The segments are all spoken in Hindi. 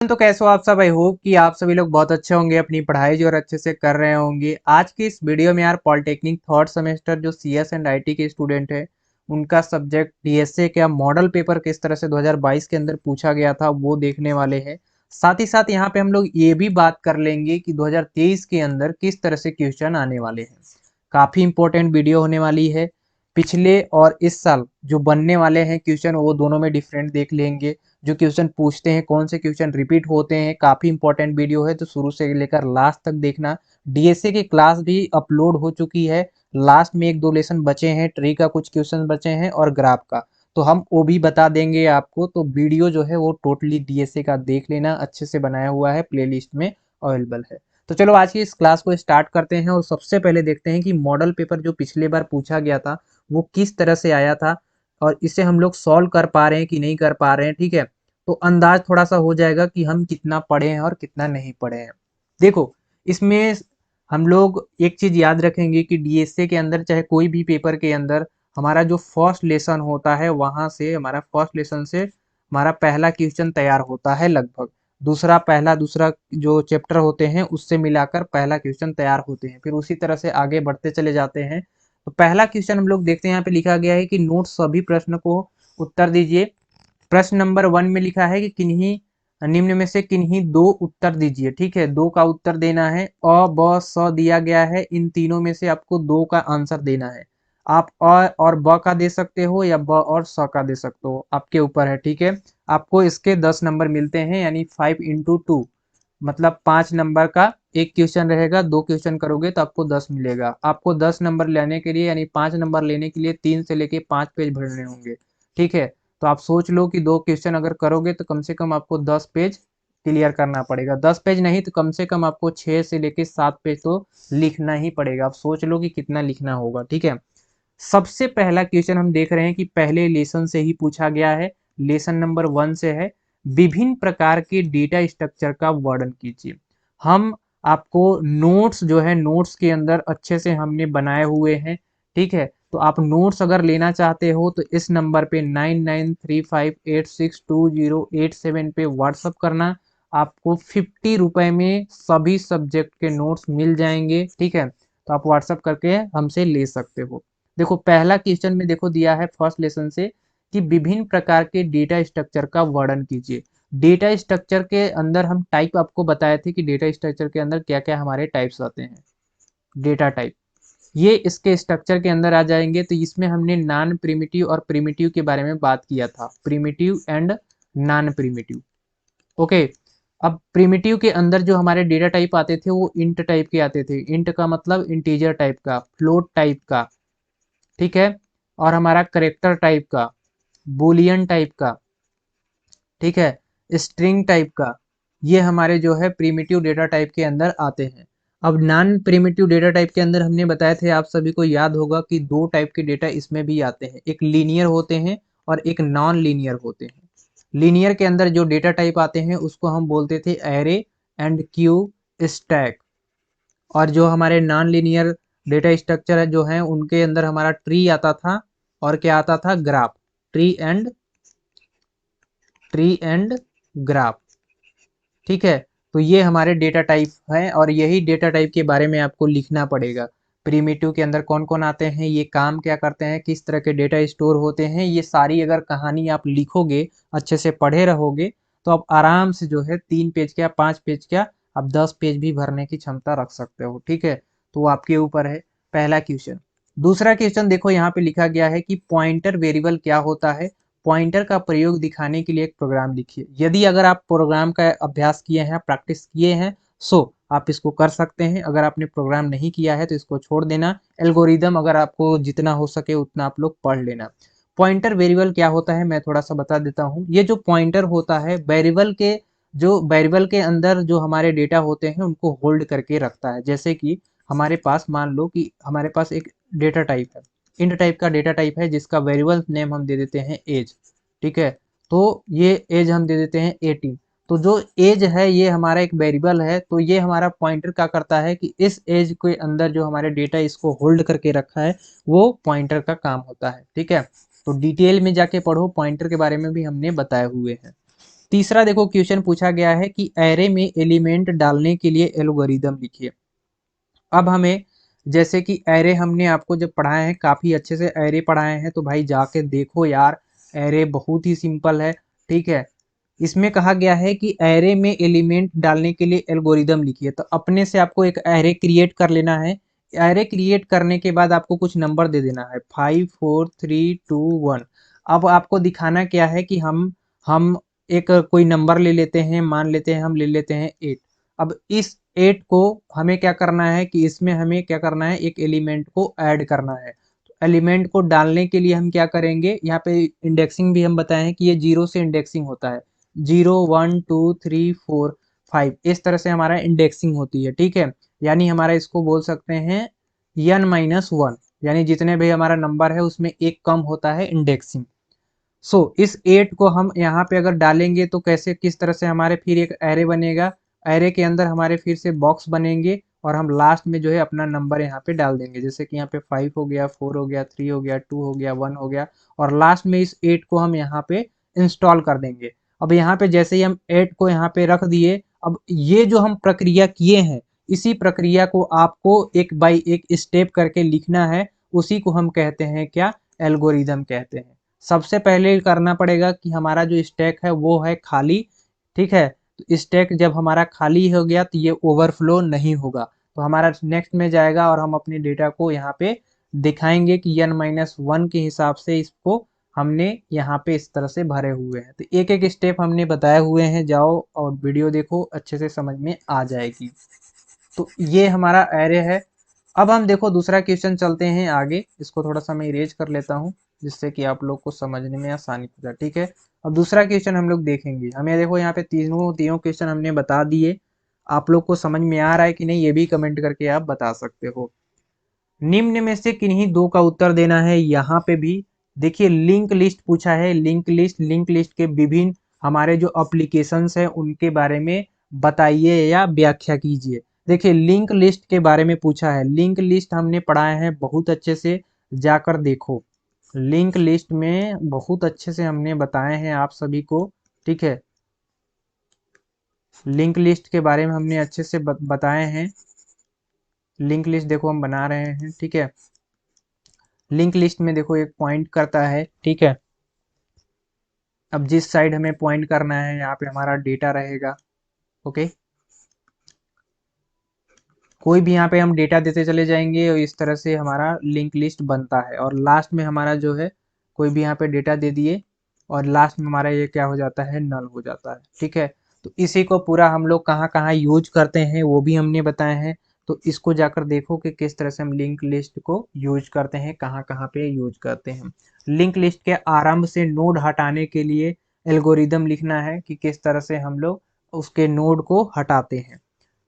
तो कैसे हो आप सब। आई होप कि आप सभी लोग बहुत अच्छे होंगे, अपनी पढ़ाई जो और अच्छे से कर रहे होंगे। आज की इस वीडियो में यार पॉलिटेक्निक थर्ड सेमेस्टर जो सीएस एंड आईटी के स्टूडेंट है उनका सब्जेक्ट डीएसए का मॉडल पेपर किस तरह से 2022 के अंदर पूछा गया था वो देखने वाले हैं। साथ ही साथ यहाँ पे हम लोग ये भी बात कर लेंगे कि 2023 के अंदर किस तरह से क्वेश्चन आने वाले हैं। काफी इंपॉर्टेंट वीडियो होने वाली है। पिछले और इस साल जो बनने वाले हैं क्वेश्चन वो दोनों में डिफरेंट देख लेंगे। जो क्वेश्चन पूछते हैं, कौन से क्वेश्चन रिपीट होते हैं। काफी इंपॉर्टेंट वीडियो है, तो शुरू से लेकर लास्ट तक देखना। डीएसए की क्लास भी अपलोड हो चुकी है। लास्ट में एक दो लेसन बचे हैं, ट्री का कुछ क्वेश्चन बचे हैं और ग्राफ का, तो हम वो भी बता देंगे आपको। तो वीडियो जो है वो टोटली डीएसए का देख लेना, अच्छे से बनाया हुआ है, प्लेलिस्ट में अवेलेबल है। तो चलो आज की इस क्लास को स्टार्ट करते हैं और सबसे पहले देखते हैं कि मॉडल पेपर जो पिछले बार पूछा गया था वो किस तरह से आया था और इसे हम लोग सॉल्व कर पा रहे हैं कि नहीं कर पा रहे हैं। ठीक है, तो अंदाज थोड़ा सा हो जाएगा कि हम कितना पढ़े हैं और कितना नहीं पढ़े हैं। देखो, इसमें हम लोग एक चीज याद रखेंगे कि डीएसए के अंदर चाहे कोई भी पेपर के अंदर हमारा जो फर्स्ट लेसन होता है वहां से हमारा फर्स्ट लेसन से हमारा पहला क्वेश्चन तैयार होता है लगभग। दूसरा पहला दूसरा जो चैप्टर होते हैं उससे मिलाकर पहला क्वेश्चन तैयार होते हैं, फिर उसी तरह से आगे बढ़ते चले जाते हैं। तो पहला क्वेश्चन हम लोग देखते हैं, यहाँ पे लिखा गया है कि नोट सभी प्रश्न को उत्तर दीजिए। प्रश्न नंबर 1 में लिखा है कि किन्हीं निम्न में से किन्हीं दो उत्तर दीजिए। ठीक है, दो का उत्तर देना है। अ ब स दिया गया है, इन तीनों में से आपको दो का आंसर देना है। आप अ और ब का दे सकते हो या ब और स का दे सकते हो, आपके ऊपर है। ठीक है, आपको इसके 10 नंबर मिलते हैं, यानी 5 into 2 मतलब 5 नंबर का एक क्वेश्चन रहेगा। दो क्वेश्चन करोगे तो आपको 10 मिलेगा। आपको 10 नंबर लेने के लिए यानी 5 नंबर लेने के लिए 3 से लेके 5 पेज भरने होंगे। ठीक है, तो आप सोच लो कि दो क्वेश्चन अगर करोगे तो कम से कम आपको 10 पेज क्लियर करना पड़ेगा। 10 पेज नहीं तो कम से कम आपको 6 से लेके 7 पेज तो लिखना ही पड़ेगा। आप सोच लो कि कितना लिखना होगा। ठीक है, सबसे पहला क्वेश्चन हम देख रहे हैं कि पहले लेसन से ही पूछा गया है। लेसन नंबर 1 से है, विभिन्न प्रकार के डेटा स्ट्रक्चर का वर्णन कीजिए। हम आपको नोट्स जो है नोट्स के अंदर अच्छे से हमने बनाए हुए हैं। ठीक है, तो आप नोट्स अगर लेना चाहते हो तो इस नंबर पे 9935862087 पे व्हाट्सअप करना। आपको 50 रुपए में सभी सब्जेक्ट के नोट्स मिल जाएंगे। ठीक है, तो आप व्हाट्सअप करके हमसे ले सकते हो। देखो पहला क्वेश्चन में देखो दिया है फर्स्ट लेसन से कि विभिन्न प्रकार के डेटा स्ट्रक्चर का वर्णन कीजिए। डेटा स्ट्रक्चर के अंदर हम टाइप आपको बताए थे कि डेटा स्ट्रक्चर के अंदर क्या क्या हमारे टाइप्स आते हैं। डेटा टाइप ये इसके स्ट्रक्चर के अंदर आ जाएंगे। तो इसमें हमने नॉन प्रिमिटिव और प्रिमिटिव के बारे में बात किया था, primitive and non primitive. Okay, अब प्रिमिटिव के अंदर जो हमारे डेटा टाइप आते थे वो इंट टाइप के आते थे। इंट का मतलब इंटीजर टाइप का, फ्लोट टाइप का। ठीक है, और हमारा करेक्टर टाइप का, बुलियन टाइप का। ठीक है, स्ट्रिंग टाइप का। ये हमारे जो है प्रिमिटिव डेटा टाइप के अंदर आते हैं। अब नॉन प्रिमिटिव डेटा टाइप के अंदर हमने बताए थे, आप सभी को याद होगा कि दो टाइप के डेटा इसमें भी आते हैं, एक लीनियर होते हैं और एक नॉन लीनियर होते हैं। लीनियर के अंदर जो डेटा टाइप आते हैं उसको हम बोलते थे एरे एंड क्यू स्टैक। और जो हमारे नॉन लीनियर डेटा स्ट्रक्चर है जो है उनके अंदर हमारा ट्री आता था और क्या आता था, ग्राफ। Tree and graph. ठीक है, तो ये हमारे डेटा टाइप हैं और यही डेटा टाइप के बारे में आपको लिखना पड़ेगा। प्रिमिटिव के अंदर कौन कौन आते हैं, ये काम क्या करते हैं, किस तरह के डेटा स्टोर होते हैं, ये सारी अगर कहानी आप लिखोगे, अच्छे से पढ़े रहोगे, तो आप आराम से जो है 3 पेज क्या 5 पेज क्या आप 10 पेज भी भरने की क्षमता रख सकते हो। ठीक है, तो वो आपके ऊपर है। पहला क्वेश्चन। दूसरा क्वेश्चन देखो यहाँ पे लिखा गया है कि पॉइंटर वेरिएबल क्या होता है। पॉइंटर का प्रयोग दिखाने के लिए एक प्रोग्राम लिखिए। यदि अगर आप प्रोग्राम का अभ्यास किए हैं, प्रैक्टिस किए हैं, सो आप इसको कर सकते हैं। अगर आपने प्रोग्राम नहीं किया है तो इसको छोड़ देना। एल्गोरिदम अगर आपको जितना हो सके उतना आप लोग पढ़ लेना। पॉइंटर वेरिएबल क्या होता है मैं थोड़ा सा बता देता हूँ। ये जो पॉइंटर होता है वेरिएबल के अंदर जो हमारे डेटा होते हैं उनको होल्ड करके रखता है। जैसे कि हमारे पास मान लो कि हमारे पास एक डेटा टाइप है, इंट टाइप का डेटा टाइप है जिसका वेरिएबल नेम हम दे देते हैं एज। ठीक है, तो ये एज हम दे देते हैं 18। तो जो एज है ये हमारा एक वेरिएबल है, तो ये हमारा पॉइंटर क्या करता है कि इस एज के अंदर जो हमारे डेटा इसको होल्ड करके रखा है वो पॉइंटर का काम होता है। ठीक है, तो डिटेल में जाके पढ़ो, पॉइंटर के बारे में भी हमने बताए हुए हैं। तीसरा देखो क्वेश्चन पूछा गया है कि एरे में एलिमेंट डालने के लिए एल्गोरिदम लिखिए। अब हमें जैसे कि एरे हमने आपको जब पढ़ाए हैं, काफ़ी अच्छे से एरे पढ़ाए हैं, तो भाई जाके देखो यार, एरे बहुत ही सिंपल है। ठीक है, इसमें कहा गया है कि एरे में एलिमेंट डालने के लिए एल्गोरिदम लिखिए। तो अपने से आपको एक एरे क्रिएट कर लेना है। एरे क्रिएट करने के बाद आपको कुछ नंबर दे देना है, 5 4 3 2 1। अब आपको दिखाना क्या है कि हम एक कोई नंबर ले लेते हैं, मान लेते हैं हम ले लेते हैं 8। अब इस 8 को हमें क्या करना है कि इसमें हमें क्या करना है, एक एलिमेंट को ऐड करना है। तो एलिमेंट को डालने के लिए हम क्या करेंगे, यहाँ पे इंडेक्सिंग भी हम बताए हैं कि ये 0 से इंडेक्सिंग होता है। 0 1 2 3 4 5 इस तरह से हमारा इंडेक्सिंग होती है। ठीक है, यानी हमारा इसको बोल सकते हैं n-1, यानी जितने भी हमारा नंबर है उसमें एक कम होता है इंडेक्सिंग। इस 8 को हम यहाँ पे अगर डालेंगे तो कैसे, किस तरह से हमारे फिर एक एरे बनेगा। एरे के अंदर हमारे फिर से बॉक्स बनेंगे और हम लास्ट में जो है अपना नंबर यहाँ पे डाल देंगे। जैसे कि यहाँ पे 5 हो गया, 4 हो गया, 3 हो गया, 2 हो गया, 1 हो गया, और लास्ट में इस 8 को हम यहाँ पे इंस्टॉल कर देंगे। अब यहाँ पे जैसे ही हम 8 को यहाँ पे रख दिए, अब ये जो हम प्रक्रिया किए हैं, इसी प्रक्रिया को आपको एक बाई एक स्टेप करके लिखना है। उसी को हम कहते हैं क्या, एल्गोरिदम कहते हैं। सबसे पहले करना पड़ेगा कि हमारा जो स्टैक है वो है खाली। ठीक है, तो स्टैक जब हमारा खाली हो गया तो ये ओवरफ्लो नहीं होगा, तो हमारा नेक्स्ट में जाएगा और हम अपने डेटा को यहाँ पे दिखाएंगे कि n-1 के हिसाब से इसको हमने यहाँ पे इस तरह से भरे हुए हैं। तो एक एक स्टेप हमने बताए हुए हैं, जाओ और वीडियो देखो, अच्छे से समझ में आ जाएगी। तो ये हमारा एरे है। अब हम देखो दूसरा क्वेश्चन चलते हैं आगे, इसको थोड़ा सा मैं इरेज कर लेता हूँ जिससे कि आप लोग को समझने में आसानी हो जाए। ठीक है, अब दूसरा क्वेश्चन हम लोग देखेंगे। हमें देखो यहाँ पे तीनों क्वेश्चन हमने बता दिए। आप लोग को समझ में आ रहा है कि नहीं, ये भी कमेंट करके आप बता सकते हो। निम्न में से किन्हीं दो का उत्तर देना है। यहाँ पे भी देखिए लिंक लिस्ट पूछा है। लिंक लिस्ट के विभिन्न हमारे जो एप्लीकेशंस हैं उनके बारे में बताइए या व्याख्या कीजिए। देखिए लिंक लिस्ट के बारे में पूछा है। लिंक लिस्ट हमने पढ़ाए हैं बहुत अच्छे से, जाकर देखो। लिंक लिस्ट में बहुत अच्छे से हमने बताए हैं आप सभी को। ठीक है, लिंक लिस्ट के बारे में हमने अच्छे से बताए हैं। लिंक लिस्ट देखो हम बना रहे हैं। ठीक है, लिंक लिस्ट में देखो एक पॉइंट करता है। ठीक है, अब जिस साइड हमें पॉइंट करना है यहाँ पे हमारा डेटा रहेगा। ओके, कोई भी यहाँ पे हम डेटा देते चले जाएंगे और इस तरह से हमारा लिंक लिस्ट बनता है। और लास्ट में हमारा जो है, कोई भी यहाँ पे डेटा दे दिए और लास्ट में हमारा ये क्या हो जाता है, नल हो जाता है। ठीक है, तो इसी को पूरा हम लोग कहाँ कहाँ यूज करते हैं वो भी हमने बताए हैं। तो इसको जाकर देखो कि किस तरह से हम लिंक लिस्ट को यूज करते हैं, कहाँ कहाँ पे यूज करते हैं। लिंक लिस्ट के आरंभ से नोड हटाने के लिए एल्गोरिदम लिखना है कि किस तरह से हम लोग उसके नोड को हटाते हैं।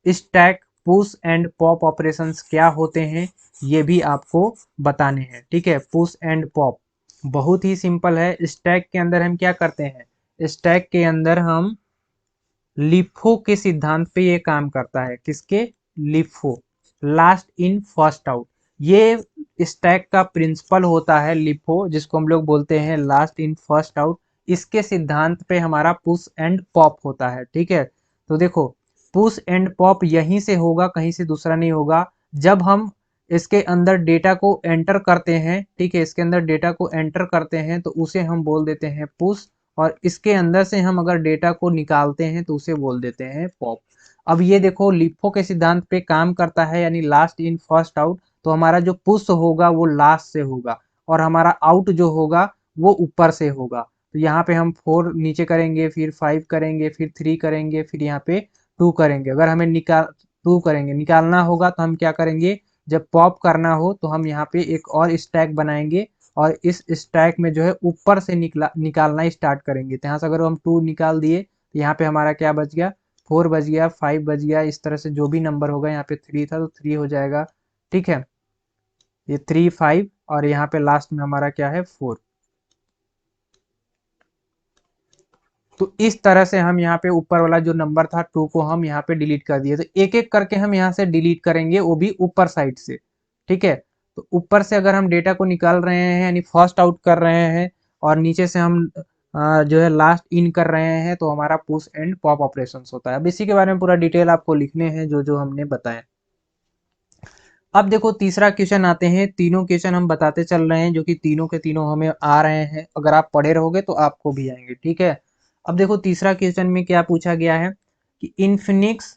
Stack, push and pop operations क्या होते हैं ये भी आपको बताने हैं। ठीक है, पुश एंड पॉप बहुत ही सिंपल है। स्टैक के अंदर हम क्या करते हैं, स्टैक के अंदर हम लिफो के सिद्धांत पे ये काम करता है। किसके, LIFO, last in first out. ये स्टैक का प्रिंसिपल होता है लिफो, जिसको हम लोग बोलते हैं लास्ट इन फर्स्ट आउट। इसके सिद्धांत पे हमारा पुश एंड पॉप होता है। ठीक है, तो देखो पुश एंड पॉप यहीं से होगा, कहीं से दूसरा नहीं होगा। जब हम इसके अंदर डेटा को एंटर करते हैं, ठीक है, इसके अंदर डेटा को एंटर करते हैं तो उसे हम बोल देते हैं पुश, और इसके अंदर से हम अगर डेटा को निकालते हैं तो उसे बोल देते हैं पॉप। अब ये देखो लिफो के सिद्धांत पे काम करता है, यानी लास्ट इन फर्स्ट आउट। तो हमारा जो पुश होगा वो लास्ट से होगा और हमारा आउट जो होगा वो ऊपर से होगा। तो यहाँ पे हम 4 नीचे करेंगे, फिर 5 करेंगे, फिर 3 करेंगे, फिर यहाँ पे 2 करेंगे। अगर हमें 2 करेंगे, निकालना होगा तो हम क्या करेंगे, जब पॉप करना हो तो हम यहाँ पे एक और स्टैक बनाएंगे और इस स्टैक में जो है ऊपर से निकालना स्टार्ट करेंगे। तो यहाँ से अगर हम 2 निकाल दिए तो यहाँ पे हमारा क्या बच गया, 4 बच गया, 5 बच गया। इस तरह से जो भी नंबर होगा, यहाँ पे 3 था तो 3 हो जाएगा। ठीक है, ये 3 5 और यहाँ पे लास्ट में हमारा क्या है, 4। तो इस तरह से हम यहाँ पे ऊपर वाला जो नंबर था 2 को हम यहाँ पे डिलीट कर दिए। तो एक एक करके हम यहाँ से डिलीट करेंगे, वो भी ऊपर साइड से। ठीक है, तो ऊपर से अगर हम डेटा को निकाल रहे हैं यानी फर्स्ट आउट कर रहे हैं और नीचे से हम जो है लास्ट इन कर रहे हैं तो हमारा पुश एंड पॉप ऑपरेशंस होता है। अब इसी के बारे में पूरा डिटेल आपको लिखने हैं जो जो हमने बताया। अब देखो तीसरा क्वेश्चन आते हैं, तीनों क्वेश्चन हम बताते चल रहे हैं जो कि तीनों के तीनों हमें आ रहे हैं, अगर आप पढ़े रहोगे तो आपको भी आएंगे, ठीक है। अब देखो तीसरा क्वेश्चन में क्या पूछा गया है कि इनफिनिक्स,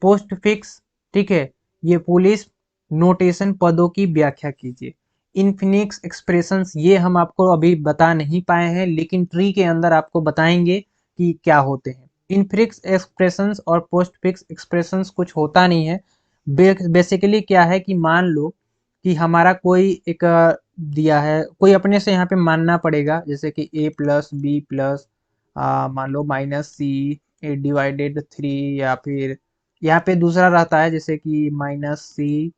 पोस्टफिक्स, ठीक है, ये पुलिस नोटेशन पदों की व्याख्या कीजिए। इनफिनिक्स एक्सप्रेशंस ये हम आपको अभी बता नहीं पाए हैं, लेकिन ट्री के अंदर आपको बताएंगे कि क्या होते हैं। इनफिनिक्स एक्सप्रेशंस और पोस्टफिक्स एक्सप्रेशंस कुछ होता नहीं है। बेसिकली क्या है कि मान लो कि हमारा कोई एक दिया है, कोई अपने से यहाँ पे मानना पड़ेगा, जैसे कि a प्लस बी प्लस मान लो माइनस सी ए डिवाइडेड 3, या फिर यहाँ पे दूसरा रहता है जैसे कि माइनस सी,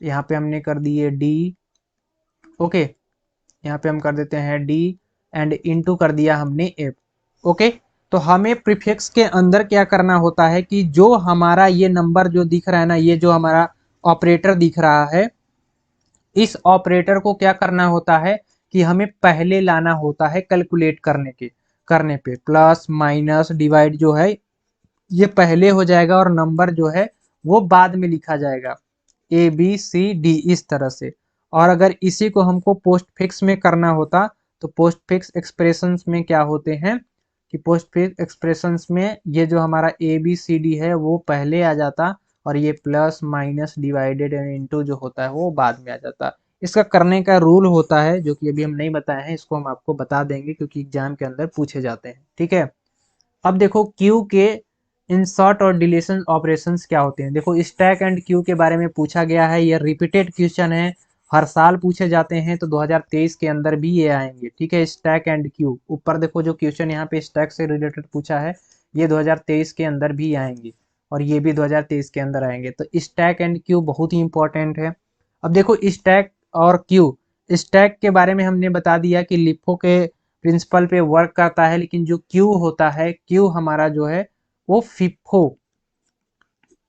यहाँ पे हमने कर दिए डी, ओके, यहाँ पे हम कर देते हैं डी एंड इनटू कर दिया हमने एफ, ओके। तो हमें प्रीफिक्स के अंदर क्या करना होता है कि जो हमारा ये नंबर जो दिख रहा है ना, ये जो हमारा ऑपरेटर दिख रहा है, इस ऑपरेटर को क्या करना होता है कि हमें पहले लाना होता है कैलकुलेट करने पे प्लस माइनस डिवाइड जो है ये पहले हो जाएगा और नंबर जो है वो बाद में लिखा जाएगा, ए बी सी डी इस तरह से। और अगर इसी को हमको पोस्ट फिक्स में करना होता तो पोस्ट फिक्स एक्सप्रेशंस में क्या होते हैं कि पोस्ट फिक्स एक्सप्रेशंस में ये जो हमारा ए बी सी डी है वो पहले आ जाता और ये plus minus divided and into जो होता है वो बाद में आ जाता। इसका करने का रूल होता है जो कि अभी हम नहीं बताए हैं, इसको हम आपको बता देंगे क्योंकि एग्जाम के अंदर पूछे जाते हैं, ठीक है। अब देखो क्यू के इंसर्ट और डिलीशन ऑपरेशंस क्या होते हैं। देखो स्टैक एंड क्यू के बारे में पूछा गया है, ये रिपीटेड क्वेश्चन है, हर साल पूछे जाते हैं, तो 2023 के अंदर भी ये आएंगे, ठीक है। स्टैक एंड क्यू, ऊपर देखो जो क्वेश्चन यहाँ पे स्टैक से रिलेटेड पूछा है ये 2023 के अंदर भी आएंगे और ये भी 2023 के अंदर आएंगे। तो स्टैक एंड क्यू बहुत ही इंपॉर्टेंट है। अब देखो स्टैक और क्यू, स्टैक के बारे में हमने बता दिया कि लिफो के प्रिंसिपल पे वर्क करता है, लेकिन जो क्यू होता है, क्यू हमारा जो है वो फिफो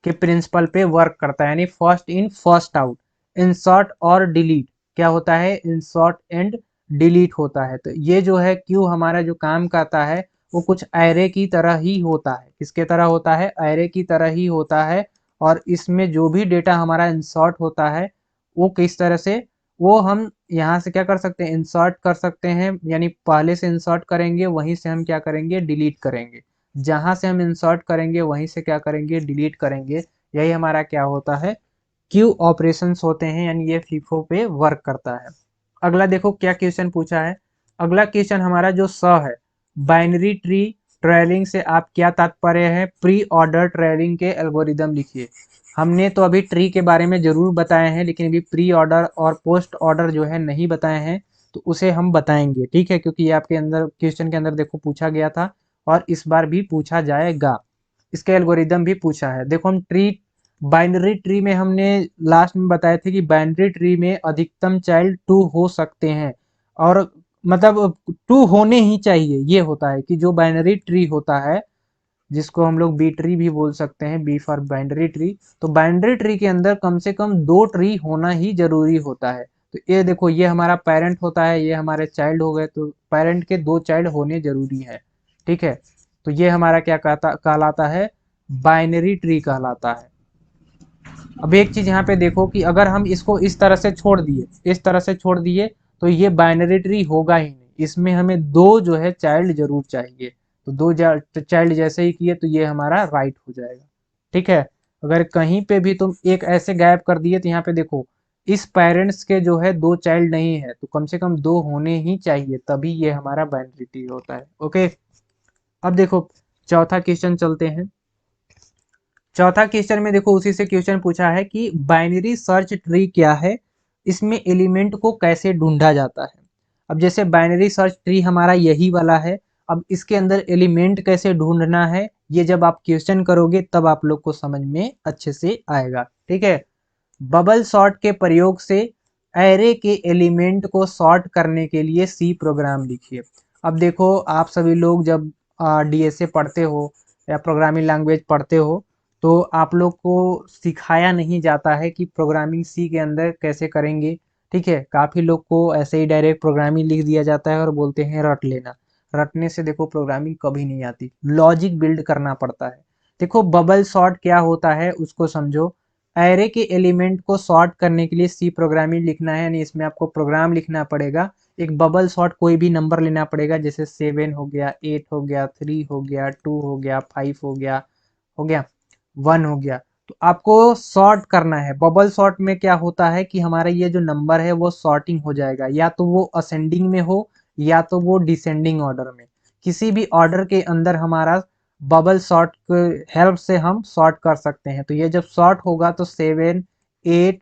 के प्रिंसिपल पे वर्क करता है, यानी first in first out, insert और डिलीट, क्या होता है इंसर्ट एंड डिलीट होता है। तो ये जो है क्यू हमारा जो काम करता है वो कुछ एरे की तरह ही होता है, किसके तरह होता है, एरे की तरह ही होता है। और इसमें जो भी डेटा हमारा इंसर्ट होता है वो किस तरह से, वो हम यहाँ से क्या कर सकते हैं इंसर्ट कर सकते हैं, यानी पहले से इंसर्ट करेंगे वहीं से हम क्या करेंगे डिलीट करेंगे, जहां से हम इंसर्ट करेंगे वहीं से क्या करेंगे डिलीट करेंगे। यही हमारा क्या होता है क्यू ऑपरेशंस होते हैं, यानी ये फीफो पे वर्क करता है। अगला देखो क्या क्वेश्चन पूछा है। अगला क्वेश्चन हमारा जो है, बाइनरी ट्री ट्रेलिंग से आप क्या तात्पर्य है, प्री ऑर्डर ट्रेलिंग के एल्गोरिदम लिखिए। हमने तो अभी ट्री के बारे में जरूर बताए हैं, लेकिन अभी प्री ऑर्डर और पोस्ट ऑर्डर जो है नहीं बताए हैं, तो उसे हम बताएंगे, ठीक है, क्योंकि ये आपके अंदर क्वेश्चन के अंदर देखो पूछा गया था और इस बार भी पूछा जाएगा। इसके एल्गोरिदम भी पूछा है। देखो हम ट्री, बाइनरी ट्री में हमने लास्ट में बताए थे कि बाइनरी ट्री में अधिकतम चाइल्ड 2 हो सकते हैं, और मतलब 2 होने ही चाहिए। ये होता है कि जो बाइनरी ट्री होता है जिसको हम लोग बी ट्री भी बोल सकते हैं, बी फॉर बाइनरी ट्री, तो बाइनरी ट्री के अंदर कम से कम 2 ट्री होना ही जरूरी होता है। तो ये देखो ये हमारा पेरेंट होता है, ये हमारे चाइल्ड हो गए, तो पेरेंट के 2 चाइल्ड होने जरूरी है, ठीक है। तो ये हमारा क्या कहलाता है बाइनरी ट्री कहलाता है। अब एक चीज यहाँ पे देखो कि अगर हम इसको इस तरह से छोड़ दिए, इस तरह से छोड़ दिए, तो ये बाइनरी ट्री होगा ही नहीं, इसमें हमें 2 जो है चाइल्ड जरूर चाहिए। तो 2 चाइल्ड जैसे ही किए तो ये हमारा राइट हो जाएगा, ठीक है। अगर कहीं पे भी तुम एक ऐसे गायब कर दिए तो यहाँ पे देखो इस पेरेंट्स के जो है 2 चाइल्ड नहीं है, तो कम से कम 2 होने ही चाहिए, तभी ये हमारा बाइनरी ट्री होता है, ओके। अब देखो चौथा क्वेश्चन चलते हैं। चौथा क्वेश्चन में देखो उसी से क्वेश्चन पूछा है कि बाइनरी सर्च ट्री क्या है, इसमें एलिमेंट को कैसे ढूंढा जाता है। अब जैसे बाइनरी सर्च ट्री हमारा यही वाला है, अब इसके अंदर एलिमेंट कैसे ढूंढना है ये जब आप क्वेश्चन करोगे तब आप लोग को समझ में अच्छे से आएगा, ठीक है। बबल सॉर्ट के प्रयोग से एरे के एलिमेंट को सॉर्ट करने के लिए सी प्रोग्राम लिखिए। अब देखो आप सभी लोग जब डीएसए पढ़ते हो या प्रोग्रामिंग लैंग्वेज पढ़ते हो तो आप लोग को सिखाया नहीं जाता है कि प्रोग्रामिंग सी के अंदर कैसे करेंगे, ठीक है। काफ़ी लोग को ऐसे ही डायरेक्ट प्रोग्रामिंग लिख दिया जाता है और बोलते हैं रट लेना। रटने से देखो प्रोग्रामिंग कभी नहीं आती, लॉजिक बिल्ड करना पड़ता है। देखो बबल सॉर्ट क्या होता है उसको समझो। एरे के एलिमेंट को सॉर्ट करने के लिए सी प्रोग्रामिंग लिखना है, यानी इसमें आपको प्रोग्राम लिखना पड़ेगा। एक बबल सॉर्ट कोई भी नंबर लेना पड़ेगा, जैसे 7 हो गया, 8 हो गया, 3 हो गया, 2 हो गया, 5 हो गया 1 हो गया। तो आपको सॉर्ट करना है। बबल सॉर्ट में क्या होता है कि हमारा ये जो नंबर है वो सॉर्टिंग हो जाएगा, या तो वो असेंडिंग में हो या तो वो डिसेंडिंग ऑर्डर में, किसी भी ऑर्डर के अंदर हमारा बबल सॉर्ट हेल्प से हम सॉर्ट कर सकते हैं। तो ये जब सॉर्ट होगा तो 7 8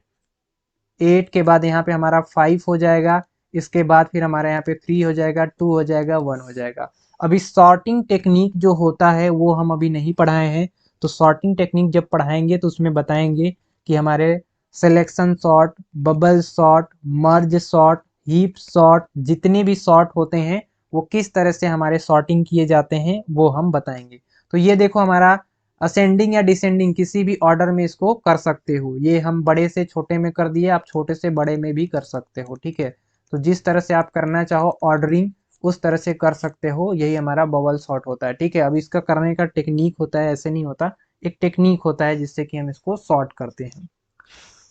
8 के बाद यहाँ पे हमारा 5 हो जाएगा, इसके बाद फिर हमारा यहाँ पे 3 हो जाएगा, 2 हो जाएगा, 1 हो जाएगा। अभी सॉर्टिंग टेक्निक जो होता है वो हम अभी नहीं पढ़ाए हैं, तो सॉर्टिंग टेक्निक जब पढ़ाएंगे तो उसमें बताएंगे कि हमारे selection sort, bubble sort, merge sort, heap sort, जितने भी सॉर्ट होते हैं वो किस तरह से हमारे सॉर्टिंग किए जाते हैं वो हम बताएंगे। तो ये देखो हमारा असेंडिंग या डिसेंडिंग किसी भी ऑर्डर में इसको कर सकते हो। ये हम बड़े से छोटे में कर दिए, आप छोटे से बड़े में भी कर सकते हो, ठीक है। तो जिस तरह से आप करना चाहो ऑर्डरिंग उस तरह से कर सकते हो, यही हमारा बबल सॉर्ट होता है, ठीक है। अब इसका करने का टेक्निक होता है, ऐसे नहीं होता, एक टेक्निक होता है जिससे कि हम इसको सॉर्ट करते हैं।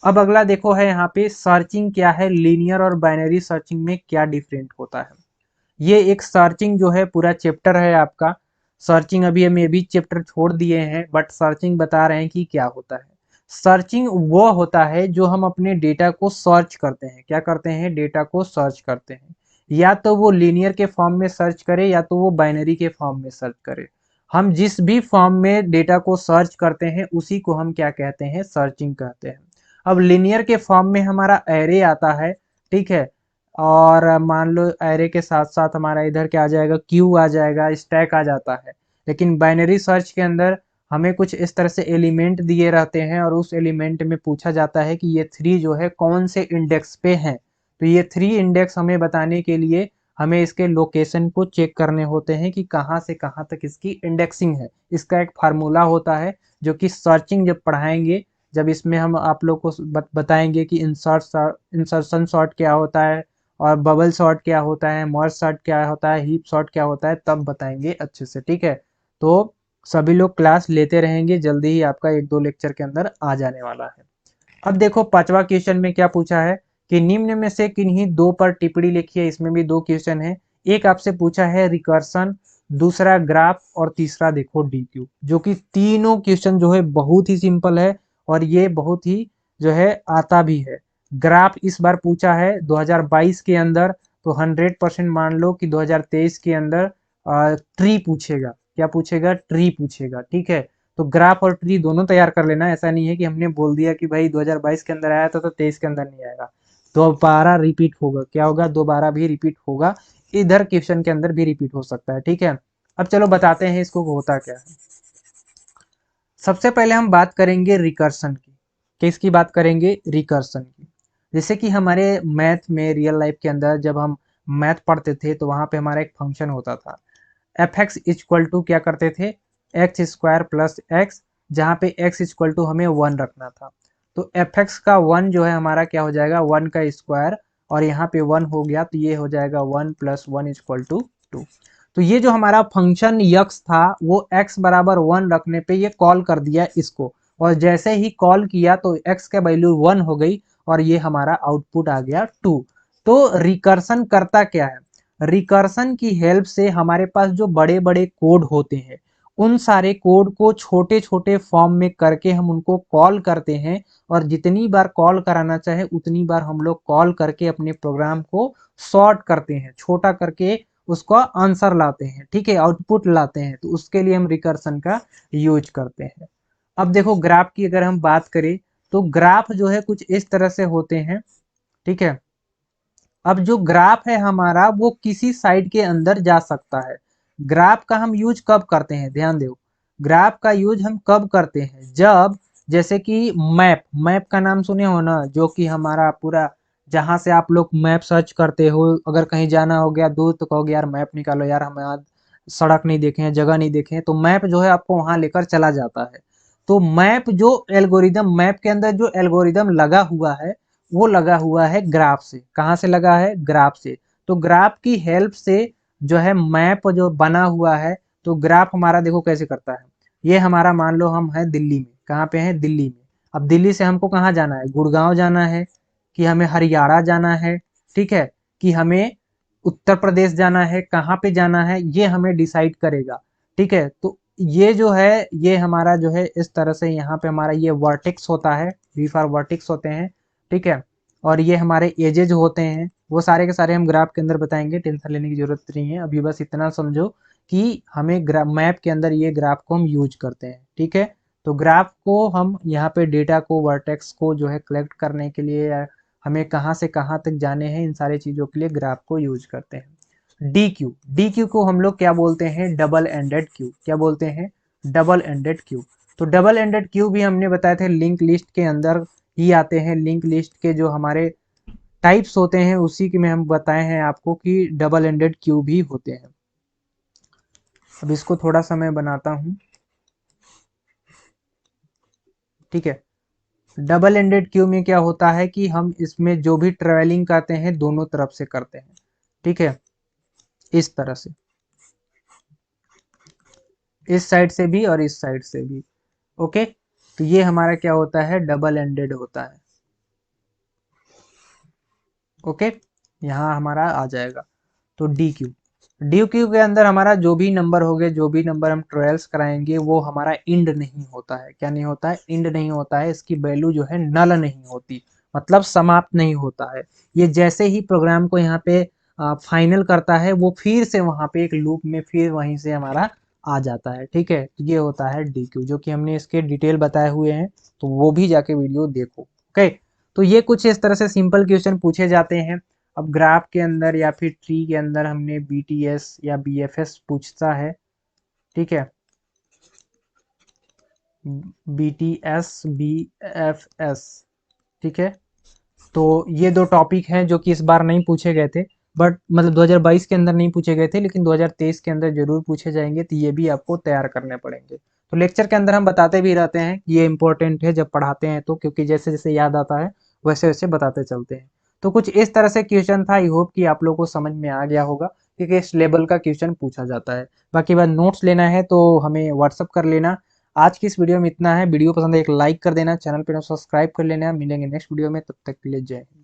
अब अगला देखो है यहाँ पे सर्चिंग क्या है, लीनियर और बाइनरी सर्चिंग में क्या डिफरेंट होता है। ये एक सर्चिंग जो है पूरा चैप्टर है आपका। सर्चिंग अभी हम ये भी चैप्टर छोड़ दिए हैं, बट सर्चिंग बता रहे हैं कि क्या होता है। सर्चिंग वो होता है जो हम अपने डेटा को सर्च करते हैं। क्या करते हैं? डेटा को सर्च करते हैं। या तो वो लीनियर के फॉर्म में सर्च करे या तो वो बाइनरी के फॉर्म में सर्च करे। हम जिस भी फॉर्म में डेटा को सर्च करते हैं उसी को हम क्या कहते हैं? सर्चिंग कहते हैं। अब लीनियर के फॉर्म में हमारा एरे आता है, ठीक है। और मान लो एरे के साथ साथ हमारा इधर क्या आ जाएगा? क्यू आ जाएगा, स्टैक आ जाता है। लेकिन बाइनरी सर्च के अंदर हमें कुछ इस तरह से एलिमेंट दिए रहते हैं और उस एलिमेंट में पूछा जाता है कि ये 3 जो है कौन से इंडेक्स पे हैं। तो ये 3 इंडेक्स हमें बताने के लिए हमें इसके लोकेशन को चेक करने होते हैं कि कहाँ से कहाँ तक इसकी इंडेक्सिंग है। इसका एक फार्मूला होता है जो कि सर्चिंग जब पढ़ाएंगे, जब इसमें हम आप लोग को बताएंगे कि इंसर्शन सॉर्ट क्या होता है और बबल सॉर्ट क्या होता है, मर्ज सॉर्ट क्या होता है, हीप सॉर्ट क्या होता है, तब बताएंगे अच्छे से, ठीक है। तो सभी लोग क्लास लेते रहेंगे, जल्दी ही आपका 1-2 लेक्चर के अंदर आ जाने वाला है। अब देखो पांचवा क्वेश्चन में क्या पूछा है कि निम्न में से किन्हीं दो पर टिप्पणी लिखिए। इसमें भी 2 क्वेश्चन है। एक आपसे पूछा है रिकर्सन, दूसरा ग्राफ और तीसरा देखो डीक्यू, जो कि तीनों क्वेश्चन जो है बहुत ही सिंपल है और ये बहुत ही जो है आता भी है। ग्राफ इस बार पूछा है 2022 के अंदर, तो 100% मान लो कि 2023 के अंदर ट्री पूछेगा। क्या पूछेगा? ट्री पूछेगा, ठीक है। तो ग्राफ और ट्री दोनों तैयार कर लेना। ऐसा नहीं है कि हमने बोल दिया कि भाई 2022 के अंदर आया था तो 23 के अंदर नहीं आएगा, दोबारा रिपीट होगा। क्या होगा? दोबारा भी रिपीट होगा, इधर क्वेश्चन के अंदर भी रिपीट हो सकता है, ठीक है। अब चलो बताते हैं इसको होता क्या है। सबसे पहले हम बात करेंगे रिकर्सन की। किसकी बात करेंगे? रिकर्सन की। जैसे कि हमारे मैथ में रियल लाइफ के अंदर जब हम मैथ पढ़ते थे तो वहां पे हमारा एक फंक्शन होता था एफ एक्स इक्वल टू, क्या करते थे? एक्स स्क्वायर प्लस एक्स, जहाँ पे एक्स इक्वल टू हमें 1 रखना था। तो एफ एक्स का 1 जो है हमारा क्या हो जाएगा? 1 का स्क्वायर, और यहाँ पे 1 हो गया तो ये हो जाएगा 1 प्लस 1 इक्वल टू 2। तो ये जो हमारा फंक्शन यक्स था वो x बराबर 1 रखने पे ये कॉल कर दिया इसको, और जैसे ही कॉल किया तो x का वैल्यू 1 हो गई और ये हमारा आउटपुट आ गया 2। तो रिकर्सन करता क्या है? रिकर्सन की हेल्प से हमारे पास जो बड़े बड़े कोड होते हैं उन सारे कोड को छोटे छोटे फॉर्म में करके हम उनको कॉल करते हैं, और जितनी बार कॉल कराना चाहे उतनी बार हम लोग कॉल करके अपने प्रोग्राम को शॉर्ट करते हैं, छोटा करके उसका आंसर लाते हैं, ठीक है, आउटपुट लाते हैं। तो उसके लिए हम रिकर्सन का यूज करते हैं। अब देखो ग्राफ की अगर हम बात करें तो ग्राफ जो है कुछ इस तरह से होते हैं, ठीक है। अब जो ग्राफ है हमारा वो किसी साइड के अंदर जा सकता है। ग्राफ का हम यूज कब करते हैं? ध्यान दो, ग्राफ का यूज हम कब करते हैं? जब जैसे कि मैप, मैप का नाम सुने हो ना, जो कि हमारा पूरा जहां से आप लोग मैप सर्च करते हो, अगर कहीं जाना हो गया दूर तो कहोगे यार मैप निकालो यार, हम आज सड़क नहीं देखे हैं, जगह नहीं देखे हैं, तो मैप जो है आपको वहां लेकर चला जाता है। तो मैप जो एल्गोरिदम, मैप के अंदर जो एल्गोरिदम लगा हुआ है वो लगा हुआ है ग्राफ से। कहाँ से लगा है? ग्राफ से। तो ग्राफ की हेल्प से जो है मैप जो बना हुआ है, तो ग्राफ हमारा देखो कैसे करता है। ये हमारा मान लो हम है दिल्ली में, कहाँ पे है, दिल्ली में। अब दिल्ली से हमको कहाँ जाना है, गुड़गांव जाना है, कि हमें हरियाणा जाना है, ठीक है, कि हमें उत्तर प्रदेश जाना है, कहाँ पे जाना है, ये हमें डिसाइड करेगा। ठीक है, तो ये जो है, ये हमारा जो है इस तरह से यहाँ पे हमारा ये वर्टेक्स होता है, वी फॉर वर्टेक्स होते हैं। ठीक है, और ये हमारे एजेज होते हैं, वो सारे के सारे हम ग्राफ के अंदर बताएंगे, टेंशन लेने की जरूरत नहीं है। अभी बस इतना समझो कि हमें मैप के अंदर ये ग्राफ को हम यूज करते हैं। ठीक है, तो ग्राफ को हम यहाँ पे डेटा को, वर्टेक्स को जो है कलेक्ट करने के लिए, हमें कहाँ से कहाँ तक जाने हैं, इन सारी चीज़ों के लिए ग्राफ को यूज करते हैं। डी क्यू, डी क्यू को हम लोग क्या बोलते हैं, डबल एंडेड क्यू। क्या बोलते हैं, डबल एंडेड क्यू। तो डबल एंडेड क्यू भी हमने बताए थे लिंक लिस्ट के अंदर ही आते हैं। लिंक लिस्ट के जो हमारे टाइप्स होते हैं उसी के में हम बताए हैं आपको कि डबल एंडेड क्यू भी होते हैं। अब इसको थोड़ा सा मैं बनाता हूँ। ठीक है, डबल एंडेड क्यू में क्या होता है कि हम इसमें जो भी ट्रेवलिंग करते हैं दोनों तरफ से करते हैं। ठीक है, इस तरह से, इस साइड से भी और इस साइड से भी। ओके, तो ये हमारा क्या होता है, डबल एंडेड होता है। ओके, यहाँ हमारा आ जाएगा। तो डी क्यू, डी क्यू के अंदर हमारा जो भी नंबर हो गए, जो भी नंबर हम ट्रेवल्स कराएंगे, वो हमारा इंड नहीं होता है। क्या नहीं होता है, इंड नहीं होता है। इसकी वैल्यू जो है नल नहीं होती, मतलब समाप्त नहीं होता है। ये जैसे ही प्रोग्राम को यहाँ पे फाइनल करता है, वो फिर से वहां पे एक लूप में फिर वहीं से हमारा आ जाता है। ठीक है, ये होता है डी क्यू, जो कि हमने इसके डिटेल बताए हुए हैं, तो वो भी जाके वीडियो देखो। ओके, तो ये कुछ इस तरह से सिंपल क्वेश्चन पूछे जाते हैं। अब ग्राफ के अंदर या फिर ट्री के अंदर हमने बीटीएस या बीएफएस पूछता है। ठीक है, बीटीएस बीएफएस। ठीक है, तो ये दो टॉपिक हैं जो कि इस बार नहीं पूछे गए थे, बट मतलब 2022 के अंदर नहीं पूछे गए थे, लेकिन 2023 के अंदर जरूर पूछे जाएंगे, तो ये भी आपको तैयार करने पड़ेंगे। तो लेक्चर के अंदर हम बताते भी रहते हैं कि ये इंपॉर्टेंट है जब पढ़ाते हैं, तो क्योंकि जैसे जैसे याद आता है वैसे वैसे बताते चलते हैं। तो कुछ इस तरह से क्वेश्चन था। आई होप कि आप लोगों को समझ में आ गया होगा, क्योंकि इस लेवल का क्वेश्चन पूछा जाता है। बाकी बात नोट्स लेना है तो हमें व्हाट्सअप कर लेना। आज की इस वीडियो में इतना है। वीडियो पसंद है एक लाइक कर देना, चैनल पर सब्सक्राइब कर लेना। मिलेंगे नेक्स्ट वीडियो में, तब तक के लिए जय हिंद।